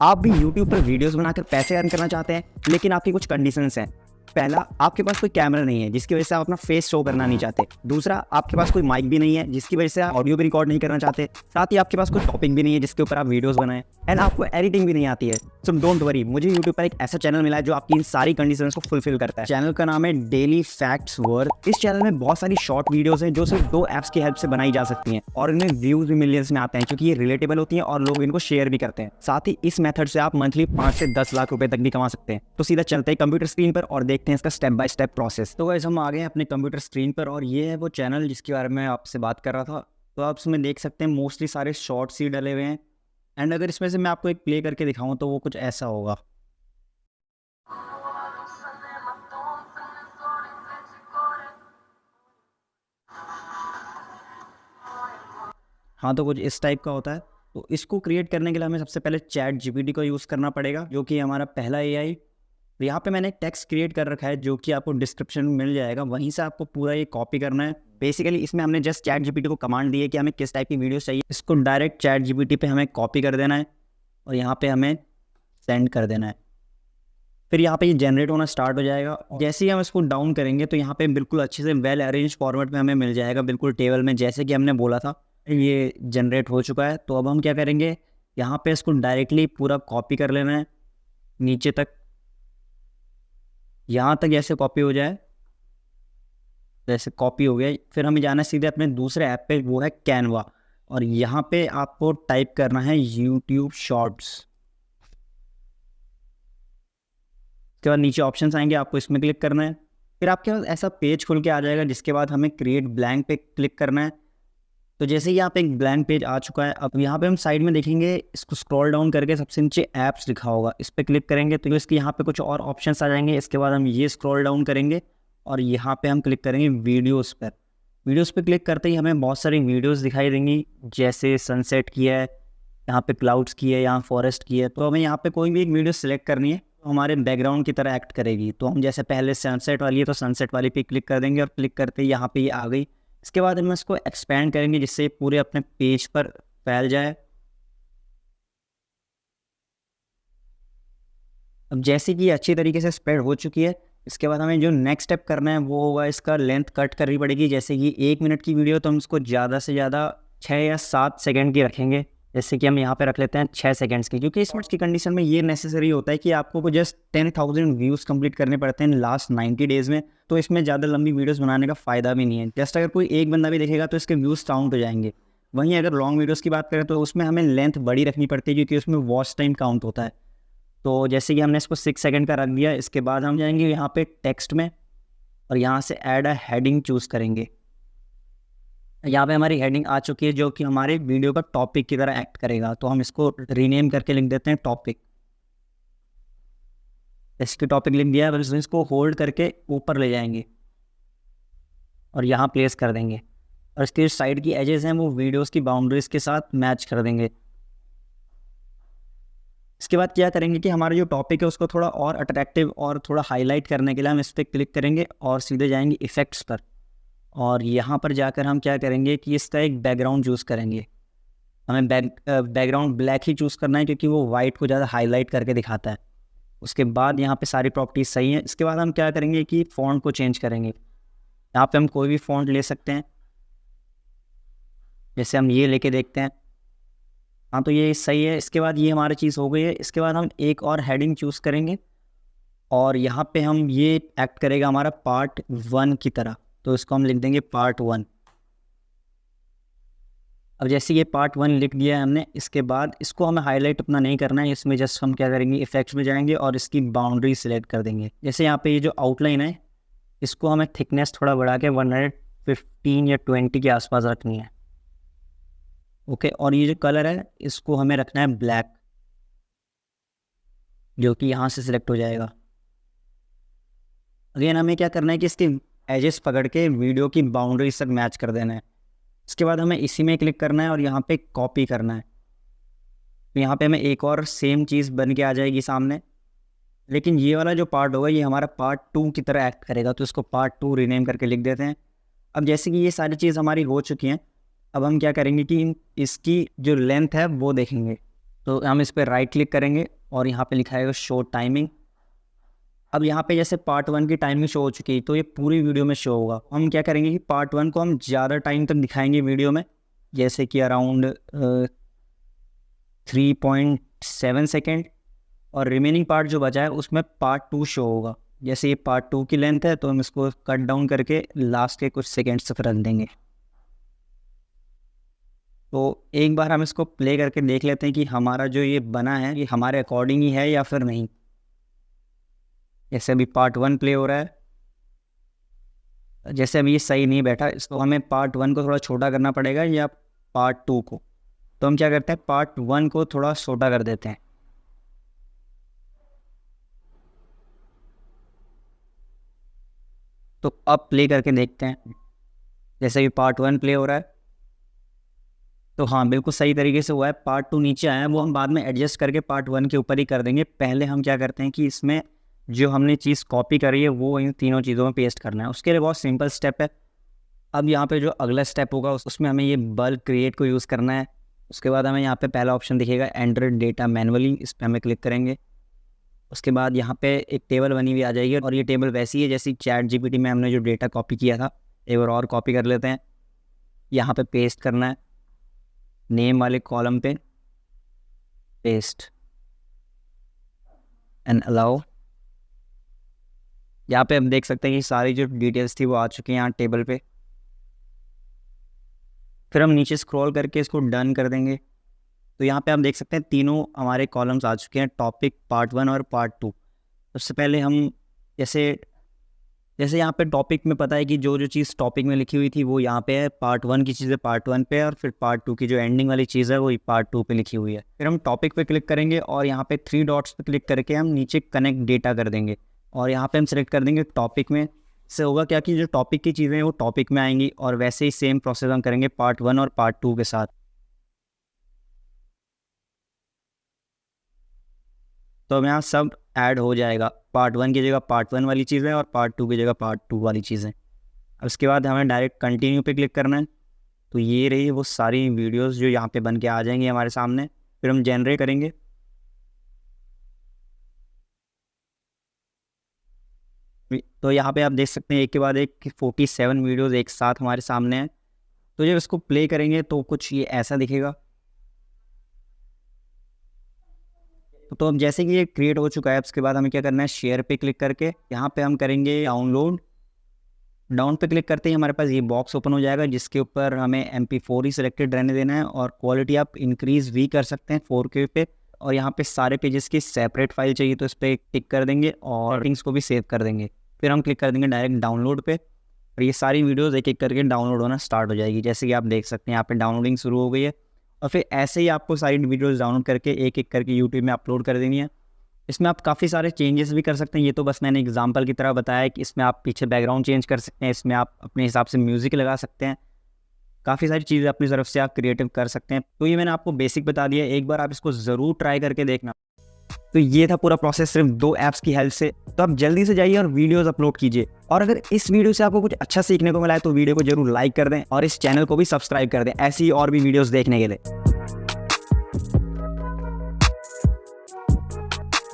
आप भी YouTube पर वीडियोस बनाकर पैसे अर्न करना चाहते हैं, लेकिन आपकी कुछ कंडीशंस हैं। पहला, आपके पास कोई कैमरा नहीं है जिसकी वजह से आप अपना फेस शो करना नहीं चाहते। दूसरा, आपके पास कोई माइक भी नहीं है जिसकी वजह से आप ऑडियो भी रिकॉर्ड नहीं करना चाहते। साथ ही आपके पास कोई टॉपिक भी नहीं है जिसके ऊपर आप वीडियोस बनाएं, एंड आपको एडिटिंग भी नहीं आती है। सो डोंट वरी, मुझे यूट्यूब पर एक ऐसा चैनल मिला है जो आपकी इन सारी कंडीशंस को फुलफिल करता है। चैनल का नाम है डेली फैक्ट्स वर्थ। इस चैनल में बहुत सारी शॉर्ट वीडियोस हैं जो सिर्फ 2 ऐप्स की हेल्प से बनाई जा सकती हैं, और इनमें व्यूज भी मिलियंस में आते हैं क्योंकि ये रिलेटेबल होती हैं और लोग इनको शेयर भी करते हैं। साथ ही इस मेथड से आप मंथली 5 से 10 लाख रुपए तक भी कमा सकते हैं। तो सीधा चलते हैं कंप्यूटर स्क्रीन पर और देखते हैं इसका स्टेप बाय स्टेप प्रोसेस। तो गाइस, हम आ गए हैं अपने कंप्यूटर स्क्रीन पर और ये है वो चैनल जिसके बारे में आपसे बात कर रहा था। तो आप इसमें देख सकते हैं मोस्टली सारे शॉर्ट्स ही डले हुए हैं, एंड अगर इसमें से मैं आपको एक प्ले करके दिखाऊं तो वो कुछ ऐसा होगा। हाँ, तो कुछ इस टाइप का होता है। तो इसको क्रिएट करने के लिए हमें सबसे पहले चैट जीपीटी का यूज़ करना पड़ेगा, जो कि हमारा पहला एआई। यहाँ पे मैंने एक टेक्स्ट क्रिएट कर रखा है जो कि आपको डिस्क्रिप्शन में मिल जाएगा, वहीं से आपको पूरा ये कॉपी करना है। बेसिकली इसमें हमने जस्ट चैट जीपीटी को कमांड दी है कि हमें किस टाइप की वीडियो चाहिए। इसको डायरेक्ट चैट जीपीटी पे हमें कॉपी कर देना है और यहाँ पे हमें सेंड कर देना है। फिर यहाँ पे ये जनरेट होना स्टार्ट हो जाएगा। जैसे ही हम इसको डाउन करेंगे तो यहाँ पे बिल्कुल अच्छे से वेल अरेंज फॉर्मेट में हमें मिल जाएगा, बिल्कुल टेबल में, जैसे कि हमने बोला था। ये जनरेट हो चुका है। तो अब हम क्या करेंगे, यहाँ पे इसको डायरेक्टली पूरा कॉपी कर लेना है नीचे तक, यहाँ तक जैसे कॉपी हो जाए। जैसे कॉपी हो गया, फिर हमें जाना है सीधे अपने दूसरे ऐप पे, वो है कैनवा, और यहाँ पे आपको टाइप करना है यूट्यूब शॉर्ट्स। उसके बाद नीचे ऑप्शंस आएंगे, आपको इसमें क्लिक करना है। फिर आपके पास ऐसा पेज खुल के आ जाएगा, जिसके बाद हमें क्रिएट ब्लैंक पे क्लिक करना है। तो जैसे ही यहाँ पे एक ब्लैंक पेज आ चुका है, अब यहाँ पे हम साइड में देखेंगे, इसको स्क्रॉल डाउन करके सबसे नीचे ऐप्स लिखा होगा, इस पर क्लिक करेंगे तो इसके यहाँ पे कुछ और ऑप्शंस आ जाएंगे। इसके बाद हम ये स्क्रॉल डाउन करेंगे और यहाँ पे हम क्लिक करेंगे वीडियोस पर। वीडियोस पे क्लिक करते ही हमें बहुत सारी वीडियोस दिखाई देंगी, जैसे सनसेट की है, यहाँ पे क्लाउड्स की है, यहाँ फॉरेस्ट की है। तो हमें यहाँ पे कोई भी एक वीडियो सिलेक्ट करनी है, तो हमारे बैकग्राउंड की तरह एक्ट करेगी। तो हम जैसे पहले सनसेट वाली है तो सनसेट वाली पे क्लिक कर देंगे और क्लिक करते ही यहाँ पे ये आ गई। इसके बाद हम इसको एक्सपेंड करेंगे जिससे ये पूरे अपने पेज पर फैल जाए। अब जैसे कि ये अच्छी तरीके से स्प्रेड हो चुकी है, इसके बाद हमें जो नेक्स्ट स्टेप करना है वो होगा, इसका लेंथ कट करनी पड़ेगी। जैसे कि 1 मिनट की वीडियो तो हम इसको ज़्यादा से ज़्यादा 6 या 7 सेकंड की रखेंगे। जैसे कि हम यहाँ पे रख लेते हैं 6 सेकंड्स की, क्योंकि इस मच की कंडीशन में ये नेसेसरी होता है कि आपको जस्ट 10,000 व्यूज़ कंप्लीट करने पड़ते हैं लास्ट 90 डेज़ में। तो इसमें ज़्यादा लंबी वीडियोस बनाने का फ़ायदा भी नहीं है। जस्ट अगर कोई एक बंदा भी देखेगा तो इसके व्यूज़ काउंट हो जाएंगे। वहीं अगर लॉन्ग वीडियोज़ की बात करें तो उसमें हमें लेंथ बड़ी रखनी पड़ती है, क्योंकि उसमें वॉच टाइम काउंट होता है। तो जैसे कि हमने इसको 6 सेकंड का रख दिया, इसके बाद हम जाएंगे यहाँ पे टेक्स्ट में और यहाँ से ऐड अ हेडिंग चूज़ करेंगे। यहाँ पे हमारी हेडिंग आ चुकी है जो कि हमारे वीडियो का टॉपिक की तरह एक्ट करेगा। तो हम इसको रीनेम करके लिख देते हैं टॉपिक। इसके टॉपिक लिख दिया है, इसको होल्ड करके ऊपर ले जाएंगे और यहाँ प्लेस कर देंगे, और इसके जो साइड की एजेस हैं वो वीडियोस की बाउंड्रीज के साथ मैच कर देंगे। इसके बाद क्या करेंगे कि हमारा जो टॉपिक है उसको थोड़ा और अट्रैक्टिव और थोड़ा हाईलाइट करने के लिए हम इस पर क्लिक करेंगे और सीधे जाएंगे इफेक्ट्स पर, और यहाँ पर जाकर हम क्या करेंगे कि इसका एक बैकग्राउंड चूज़ करेंगे। हमें बैकग्राउंड ब्लैक ही चूज़ करना है, क्योंकि वो वाइट को ज़्यादा हाईलाइट करके दिखाता है। उसके बाद यहाँ पे सारी प्रॉपर्टीज सही हैं। इसके बाद हम क्या करेंगे कि फ़ॉन्ट को चेंज करेंगे। यहाँ पे हम कोई भी फ़ॉन्ट ले सकते हैं, जैसे हम ये लेके देखते हैं। हाँ, तो ये सही है। इसके बाद ये हमारी चीज़ हो गई है। इसके बाद हम एक और हेडिंग चूज़ करेंगे और यहाँ पे हम ये एक्ट करेगा हमारा पार्ट 1 की तरह, तो इसको हम लिख देंगे पार्ट 1। अब जैसे ये पार्ट 1 लिख दिया है हमने, इसके बाद इसको हमें हाईलाइट अपना नहीं करना है। इसमें जस्ट हम क्या करेंगे, इफेक्ट्स में जाएंगे और इसकी बाउंड्री सिलेक्ट कर देंगे। जैसे यहाँ पे ये जो आउटलाइन है, इसको हमें थिकनेस थोड़ा बढ़ा के 115 या 20 के आसपास रखनी है। ओके, और ये जो कलर है इसको हमें रखना है ब्लैक, जो कि यहाँ से सिलेक्ट हो जाएगा। अगेन हमें क्या करना है कि इसके एजेस पकड़ के वीडियो की बाउंड्री तक मैच कर देना है। इसके बाद हमें इसी में क्लिक करना है और यहाँ पे कॉपी करना है। तो यहाँ पे हमें एक और सेम चीज़ बन के आ जाएगी सामने, लेकिन ये वाला जो पार्ट होगा ये हमारा पार्ट 2 की तरह एक्ट करेगा, तो इसको पार्ट 2 रीनेम करके लिख देते हैं। अब जैसे कि ये सारी चीज़ हमारी हो चुकी हैं, अब हम क्या करेंगे कि इसकी जो लेंथ है वो देखेंगे। तो हम इस पर राइट क्लिक करेंगे और यहाँ पे लिखा है शो टाइमिंग। अब यहाँ पे जैसे पार्ट 1 की टाइमिंग शो हो चुकी है तो ये पूरी वीडियो में शो होगा। हम क्या करेंगे कि पार्ट 1 को हम ज़्यादा टाइम तक दिखाएंगे वीडियो में, जैसे कि अराउंड 3.7 सेकेंड, और रिमेनिंग पार्ट जो बचा है उसमें पार्ट 2 शो होगा। जैसे ये पार्ट 2 की लेंथ है तो हम इसको कट डाउन करके लास्ट के कुछ सेकेंड्स तक रख देंगे। तो एक बार हम इसको प्ले करके देख लेते हैं कि हमारा जो ये बना है ये हमारे अकॉर्डिंग ही है या फिर नहीं। जैसे अभी पार्ट 1 प्ले हो रहा है, जैसे अभी ये सही नहीं बैठा, इसको हमें पार्ट 1 को थोड़ा छोटा करना पड़ेगा या पार्ट 2 को। तो हम क्या करते हैं, पार्ट 1 को थोड़ा छोटा कर देते हैं। तो अब प्ले करके देखते हैं। जैसे कि पार्ट 1 प्ले हो रहा है तो हाँ बिल्कुल सही तरीके से हुआ है। पार्ट 2 नीचे आया है, वो हम बाद में एडजस्ट करके पार्ट 1 के ऊपर ही कर देंगे। पहले हम क्या करते हैं कि इसमें जो हमने चीज़ कॉपी करी है वो इन तीनों चीज़ों में पेस्ट करना है। उसके लिए बहुत सिंपल स्टेप है। अब यहाँ पे जो अगला स्टेप होगा उसमें हमें ये बल्क क्रिएट को यूज़ करना है। उसके बाद हमें यहाँ पे पहला ऑप्शन दिखेगा एंटर डेटा मैनुअली, इस पर हमें क्लिक करेंगे। उसके बाद यहाँ पे एक टेबल बनी हुई आ जाएगी और ये टेबल वैसी है जैसी ChatGPT में हमने जो डेटा कॉपी किया था। एक बार और कॉपी कर लेते हैं, यहाँ पे पेस्ट करना है, नेम वाले कॉलम पे पेस्ट एंड अलाउ। यहाँ पे हम देख सकते हैं कि सारी जो डिटेल्स थी वो आ चुकी हैं यहाँ टेबल पे। फिर हम नीचे स्क्रॉल करके इसको डन कर देंगे। तो यहाँ पे आप देख सकते हैं तीनों हमारे कॉलम्स आ चुके हैं, टॉपिक, पार्ट 1 और पार्ट 2। सबसे पहले हम जैसे यहाँ पे टॉपिक में पता है कि जो चीज़ टॉपिक में लिखी हुई थी वो यहाँ पे है, पार्ट 1 की चीज़ें पार्ट 1 पे, और फिर पार्ट 2 की जो एंडिंग वाली चीज़ है वो पार्ट 2 पे लिखी हुई है। फिर हम टॉपिक पे क्लिक करेंगे और यहाँ पे 3 डॉट्स पे क्लिक करके हम नीचे कनेक्ट डेटा कर देंगे और यहाँ पे हम सेलेक्ट कर देंगे टॉपिक में। से होगा क्या कि जो टॉपिक की चीज़ें हैं वो टॉपिक में आएंगी, और वैसे ही सेम प्रोसेस हम करेंगे पार्ट 1 और पार्ट 2 के साथ। तो अब यहाँ सब ऐड हो जाएगा, पार्ट 1 की जगह पार्ट 1 वाली चीज़ें और पार्ट 2 की जगह पार्ट 2 वाली चीज़ें। अब उसके बाद हमें डायरेक्ट कंटिन्यू पे क्लिक करना है। तो ये रही वो सारी वीडियोस जो यहाँ पे बन के आ जाएंगी हमारे सामने। फिर हम जनरेट करेंगे। तो यहाँ पे आप देख सकते हैं एक के बाद एक 47 वीडियोस एक साथ हमारे सामने हैं। तो जब इसको प्ले करेंगे तो कुछ ये ऐसा दिखेगा। तो अब जैसे कि ये क्रिएट हो चुका है, उसके बाद हमें क्या करना है, शेयर पे क्लिक करके यहाँ पे हम करेंगे डाउनलोड। डाउन पे क्लिक करते ही हमारे पास ये बॉक्स ओपन हो जाएगा जिसके ऊपर हमें MP4 ही सिलेक्टेड रहने देना है, और क्वालिटी आप इंक्रीज़ भी कर सकते हैं 4K पे। और यहाँ पे सारे पेजेस की सेपरेट फाइल चाहिए तो इस पर टिक कर देंगे और लिंक्स को भी सेव कर देंगे। फिर हम क्लिक कर देंगे डायरेक्ट डाउनलोड पे, और ये सारी वीडियोस एक एक करके डाउनलोड होना स्टार्ट हो जाएगी। जैसे कि आप देख सकते हैं यहाँ पे डाउनलोडिंग शुरू हो गई है, और फिर ऐसे ही आपको सारी वीडियोस डाउनलोड करके एक एक करके यूट्यूब में अपलोड कर देनी है। इसमें आप काफ़ी सारे चेंजेस भी कर सकते हैं। ये तो बस मैंने एग्जांपल की तरह बताया है कि इसमें आप पीछे बैकग्राउंड चेंज कर सकते हैं, इसमें आप अपने हिसाब से म्यूज़िक लगा सकते हैं, काफ़ी सारी चीज़ें अपनी तरफ से आप क्रिएटिव कर सकते हैं। तो ये मैंने आपको बेसिक बता दिया, एक बार आप इसको ज़रूर ट्राई करके देखना। तो ये था पूरा प्रोसेस सिर्फ 2 ऐप्स की हेल्प से। तो आप जल्दी से जाइए और वीडियोस अपलोड कीजिए। और अगर इस वीडियो से आपको कुछ अच्छा सीखने को मिला है तो वीडियो को जरूर लाइक कर दें और इस चैनल को भी सब्सक्राइब कर दें ऐसी और भी वीडियोस देखने के लिए।